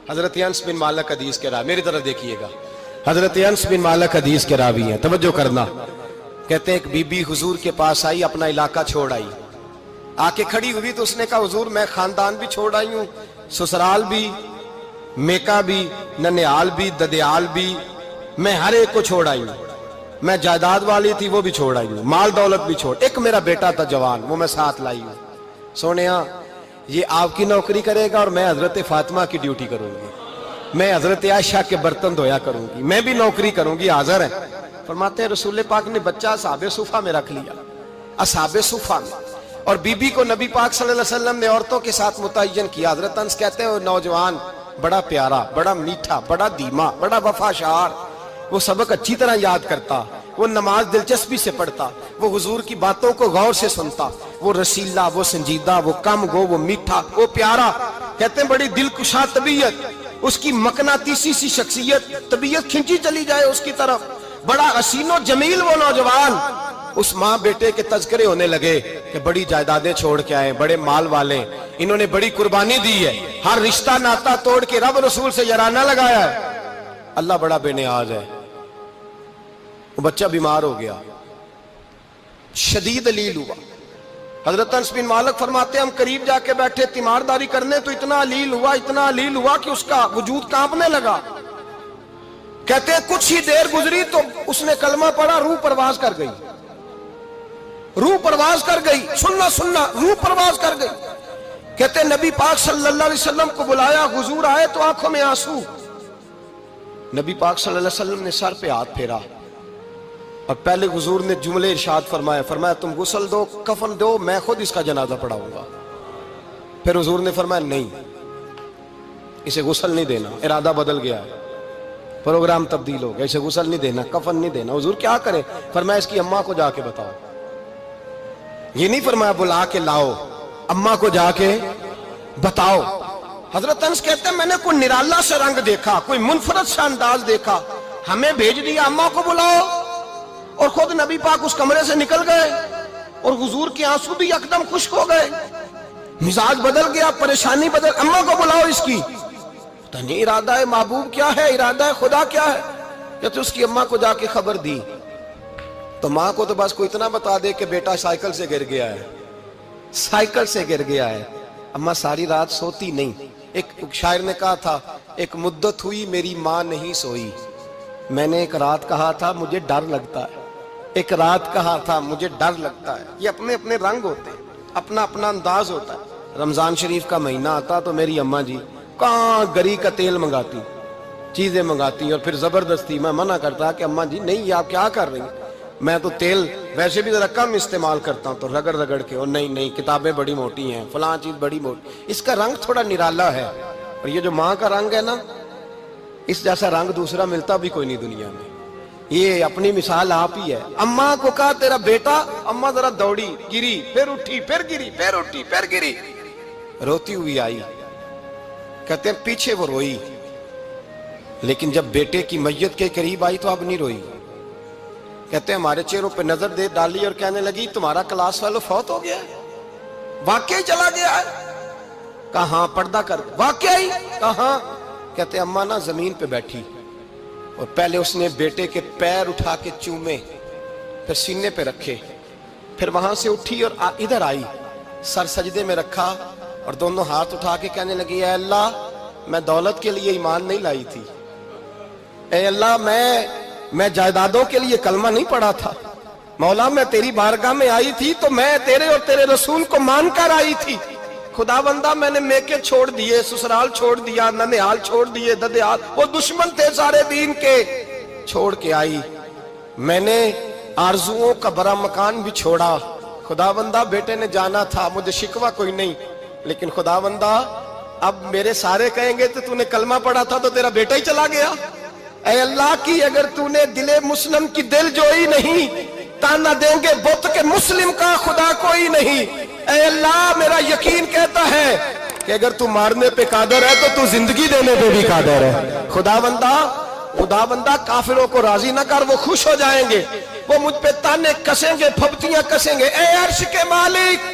حضرت انس بن مالک حدیث کے راوی، میری طرف دیکھیے گا، حضرت انس بن مالک حدیث کے راوی ہیں، توجہ کرنا۔ کہتے ہیں ایک بی بی حضور کے پاس آئی، اپنا علاقہ چھوڑ آئی، آ کے کھڑی ہوئی تو اس نے کہا حضور میں خاندان بھی چھوڑ آئی ہوں، سسرال بھی، میکا بھی، ننیال بھی، ددیال بھی، میں ہر ایک کو چھوڑ آئی ہوں، میں جائیداد والی تھی وہ بھی چھوڑ آئی ہوں، مال دولت بھی چھوڑ، ایک میرا بیٹا تھا جوان وہ میں ساتھ لائی ہوں۔ سونیا یہ آپ کی نوکری کرے گا اور میں حضرت فاطمہ کی ڈیوٹی کروں گی، میں حضرت عائشہ کے برتن دھویا کروں گی، میں بھی نوکری کروں گی، حاضر ہے۔ فرماتے ہیں رسول پاک نے بچہ اصحاب صفہ میں رکھ لیا، اصحاب صفہ میں، اور بی بی کو نبی پاک صلی اللہ علیہ وسلم نے عورتوں کے ساتھ متعین کیا۔ حضرت انس کہتے ہیں وہ نوجوان بڑا پیارا، بڑا میٹھا، بڑا دھیما، بڑا وفاشار، وہ سبق اچھی طرح یاد کرتا، وہ نماز دلچسپی سے پڑھتا، وہ حضور کی باتوں کو غور سے سنتا، وہ رسیلا، وہ سنجیدہ، وہ کم گو، وہ میٹھا، وہ پیارا۔ کہتے ہیں بڑی دلکشا طبیعت، اس کی مقناطیسی سی شخصیت، طبیعت کھنچی چلی جائے اس کی طرف، بڑا حسین و جمیل وہ نوجوان۔ اس ماں بیٹے کے تذکرے ہونے لگے کہ بڑی جائیدادیں چھوڑ کے آئے، بڑے مال والے، انہوں نے بڑی قربانی دی ہے، ہر رشتہ ناتا توڑ کے رب رسول سے یارانہ لگایا ہے، اللہ بڑا بے نیاز ہے۔ وہ بچہ بیمار ہو گیا، شدید علیل ہوا۔ حضرت انس بن مالک فرماتے ہیں ہم قریب جا کے بیٹھے تیمارداری کرنے تو اتنا علیل ہوا کہ اس کا وجود کانپنے لگا۔ کہتے ہیں کچھ ہی دیر گزری تو اس نے کلمہ پڑھا، روح پرواز کر گئی، روح پرواز کر گئی، سننا روح پرواز کر گئی۔ کہتے ہیں نبی پاک صلی اللہ علیہ وسلم کو بلایا، حضور آئے تو آنکھوں میں آنسو۔ نبی پاک صلی اللہ علیہ وسلم نے سر پہ ہاتھ پھیرا اور پہلے حضور نے جملے ارشاد فرمایا تم غسل دو، کفن دو، میں خود اس کا جنازہ پڑھاؤں گا۔ پھر حضور نے فرمایا نہیں، اسے غسل نہیں دینا، ارادہ بدل گیا ہے، پروگرام تبدیل ہو گیا، اسے غسل نہیں دینا، کفن نہیں دینا۔ حضور کیا کرے؟ فرمایا اس کی اماں کو جا کے بتاؤ۔ یہ نہیں فرمایا بلا کے لاؤ، اماں کو جا کے بتاؤ۔ حضرت انس کہتے ہیں میں نے کوئی نرالا سے رنگ دیکھا، کوئی منفرد سا انداز دیکھا، ہمیں بھیج دیا اماں کو بلاؤ، اور خود نبی پاک اس کمرے سے نکل گئے اور حضور کے آنسو بھی یکدم خشک ہو گئے، مزاج بدل گیا، پریشانی بدل، اماں کو بلاؤ اس کی۔ پتہ نہیں ارادہ ہے محبوب کیا ہے، ارادہ ہے خدا کیا ہے۔ کہتے اس کی اماں کو جا کے خبر دی تو ماں کو تو بس کوئی اتنا بتا دے کہ بیٹا سائیکل سے گر گیا ہے، سائیکل سے گر گیا ہے۔ اماں ساری رات سوتی نہیں۔ ایک شاعر نے کہا تھا ایک مدت ہوئی میری ماں نہیں سوئی، میں نے ایک رات کہا تھا مجھے ڈر لگتا ہے، ایک رات کہا تھا مجھے ڈر لگتا ہے۔ یہ اپنے اپنے رنگ ہوتے ہیں، اپنا اپنا انداز ہوتا ہے۔ رمضان شریف کا مہینہ آتا تو میری اماں جی کہاں گری کا تیل منگاتی، چیزیں منگاتی، اور پھر زبردستی میں منع کرتا کہ اماں جی نہیں یہ آپ کیا کر رہی ہیں، میں تو تیل ویسے بھی ذرا کم استعمال کرتا ہوں، تو رگڑ رگڑ کے، اور نہیں کتابیں بڑی موٹی ہیں، فلاں چیز بڑی موٹی، اس کا رنگ تھوڑا نرالا ہے۔ اور یہ جو ماں کا رنگ ہے نا، اس جیسا رنگ دوسرا ملتا بھی کوئی نہیں دنیا میں۔ یہ اپنی مثال آپ ہی ہے۔ اماں کو کہا تیرا بیٹا، اماں ذرا دوڑی، گری، پھر اٹھی، پھر گری، پھر اٹھی، پھر گری، روتی ہوئی آئی۔ کہتے ہیں پیچھے وہ روئی، لیکن جب بیٹے کی میت کے قریب آئی تو اب نہیں روئی۔ کہتے ہیں ہمارے چہروں پہ نظر دے ڈالی اور کہنے لگی تمہارا کلاس فیلو فوت ہو گیا ہے، واقعی چلا گیا ہے؟ کہاں پردہ کر، واقعی کہاں؟ کہتے ہیں اماں نا زمین پہ بیٹھی اور پہلے اس نے بیٹے کے پیر اٹھا کے چومے، پھر سینے پہ رکھے، پھر وہاں سے اٹھی اور ادھر آئی، سر سجدے میں رکھا اور دونوں ہاتھ اٹھا کے کہنے لگی اے اللہ میں دولت کے لیے ایمان نہیں لائی تھی، اے اللہ میں جائیدادوں کے لیے کلمہ نہیں پڑھا تھا، مولا میں تیری بارگاہ میں آئی تھی تو میں تیرے اور تیرے رسول کو مان کر آئی تھی، خدا بندہ میں نے میکے چھوڑ دیے، سسرال چھوڑ دیا، ننیال چھوڑ دیے، ددیال، وہ دشمن تھے سارے دین کے، چھوڑ کے آئی، میں نے آرزوؤں کا بڑا مکان بھی چھوڑا، خدا بندہ بیٹے نے جانا تھا، مجھے شکوہ کوئی نہیں، لیکن خدا بندہ اب میرے سارے کہیں گے تو نے کلمہ پڑھا تھا تو تیرا بیٹا ہی چلا گیا، اے اللہ کی اگر تو نے دل مسلم کی دل جوئی نہیں، تانا دیں گے بت کے مسلم کا خدا کوئی نہیں، اے اللہ میرا یقین کہتا ہے کہ اگر تو مارنے پہ قادر ہے تو زندگی دینے پہ بھی قادر ہے، خدا بندہ کافروں کو راضی نہ کر، وہ خوش ہو جائیں گے، وہ مجھ پہ تانے کسیں گے، پھپتیاں کسیں گے، اے عرش کے مالک